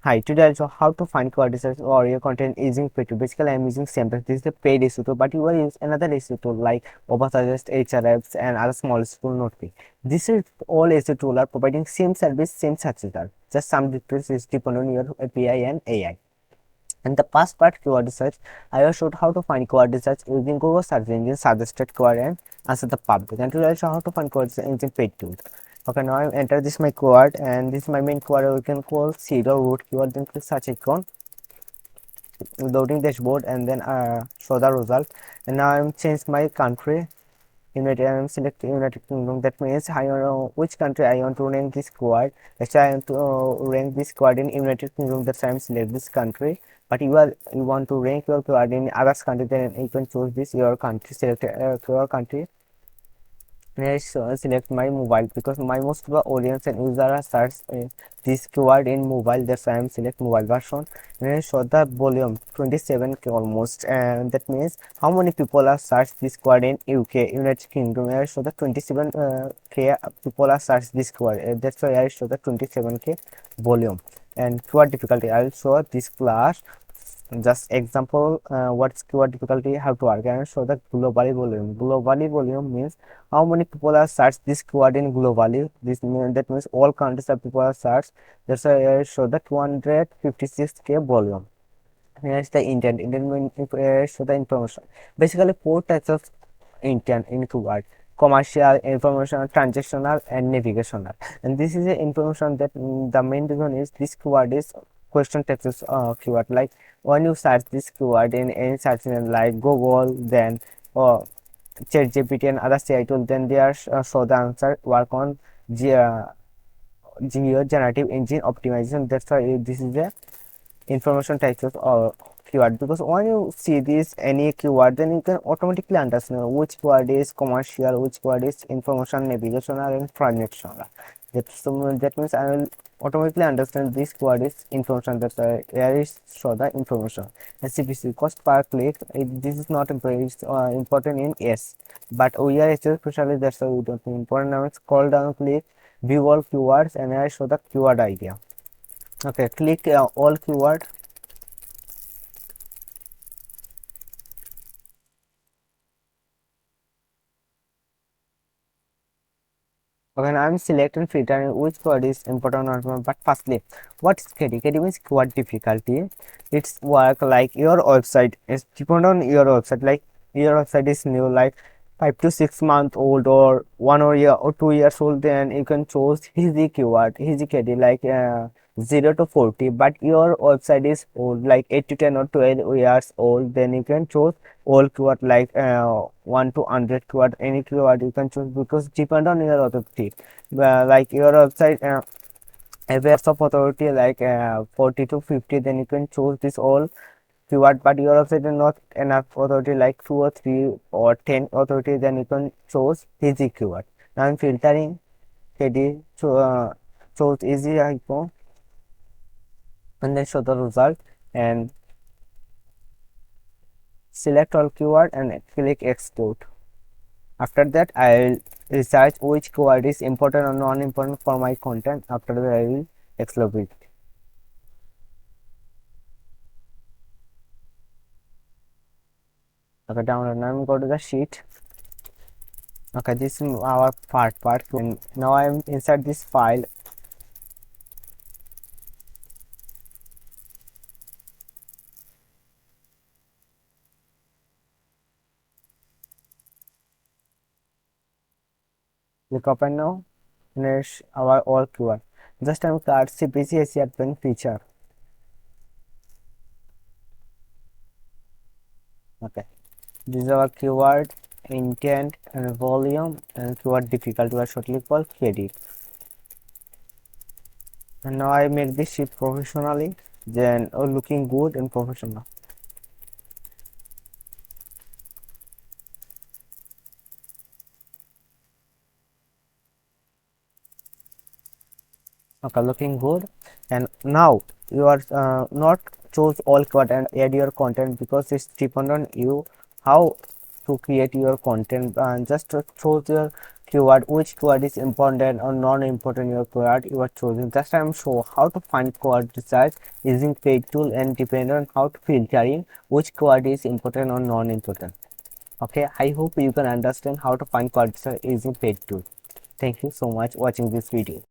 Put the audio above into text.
Hi, today I'll show how to find keywords or your content using paid tool. Basically, I'm using SEMrush. This is the paid SEO tool, but you will use another SEO tool like Oversuggest, Ahrefs, and other small tool not pay. This is all SEO tool are providing same service, same search result. Just some difference is depend on your API and AI. And the past part keyword research, I will show how to find keyword research using Google search engine suggested keyword and answer the public. And today I'll show how to find keyword using paid tools. Okay, now I enter this my keyword and this is my main keyword. We can call seed or root keyword, then click search icon, loading dashboard, and then show the result. And now I'm changed my country. United, I'm selecting United Kingdom. That means I know which country I want to rank this keyword. Actually, I want to rank this keyword in United Kingdom. That's why I'm select this country. But you want to rank your keyword in other country, then you can choose this your country. Select your country. Next, select my mobile because my most of the audience and user are search this keyword in mobile. That's why I'm select mobile version. And show the volume 27K almost, and that means how many people are search this keyword in UK, United Kingdom. I show the 27K people are search this keyword. That's why I show the 27K volume. And keyword difficulty, I'll show this class just example what's keyword difficulty how to work, and show the globally volume. Globally volume means how many people are searched this keyword in globally. This means that means all countries of people are searched. That's why I show the 256K volume. Here's the intent means show the information. Basically four types of intent in keyword: commercial, informational, transactional, and navigational. And this is the information that the main reason is this keyword is question types of keyword. Like when you search this keyword in any search engine like Google, then or ChatGPT and other CI tool, then they are show the answer work on generative engine optimization. That's why this is the information types of keyword, because when you see this any keyword, then you can automatically understand which word is commercial, which word is information, navigational, and transactional. That means I will automatically understand this keyword is information. That's why here is show the information. And CPC cost per click, this is not important in S, but we are especially that's why we don't think important. Now scroll down, click view all keywords, and I show the keyword idea. Okay, click all keyword. Okay, now I'm selecting filtering which keyword is important or not. But firstly, what is KD? KD means keyword difficulty. It's work like your website is depend on your website. Like your website is new, like 5 to 6 months old or 1 year or 2 years old. Then you can choose easy keyword, easy KD like 0 to 40. But your website is old, like 8 to 10 or 12 years old. Then you can choose all keyword like 1 to 100 keyword, any keyword you can choose because depend on your authority. Like your website have a of authority like 40 to 50, then you can choose this all keyword. But your website is not enough authority like 2 or 3 or 10 authority, then you can choose easy keyword. Now I'm filtering KD, so choose easy icon and then show the result and select all keyword and click export. After that, I will research which keyword is important or non-important for my content. After that, I will explore it. Okay, download. Now I'm go to the sheet. Okay, this is our part. And now I'm inside this file. Click open now. And it's our all keyword. Just I'm card CPC SEO advanced feature. Okay. This is our keyword, intent, and volume, and keyword difficulty are shortly called KD. And now I make this sheet professionally, then looking good and professional. Okay, looking good. And now you are not choose all keyword and add your content because it's depend on you how to create your content, and just choose your keyword, which keyword is important or non-important in your keyword you are choosing. Just I am show how to find keyword research using paid tool and depend on how to filtering which keyword is important or non-important. Okay, I hope you can understand how to find keyword research using paid tool. Thank you so much watching this video.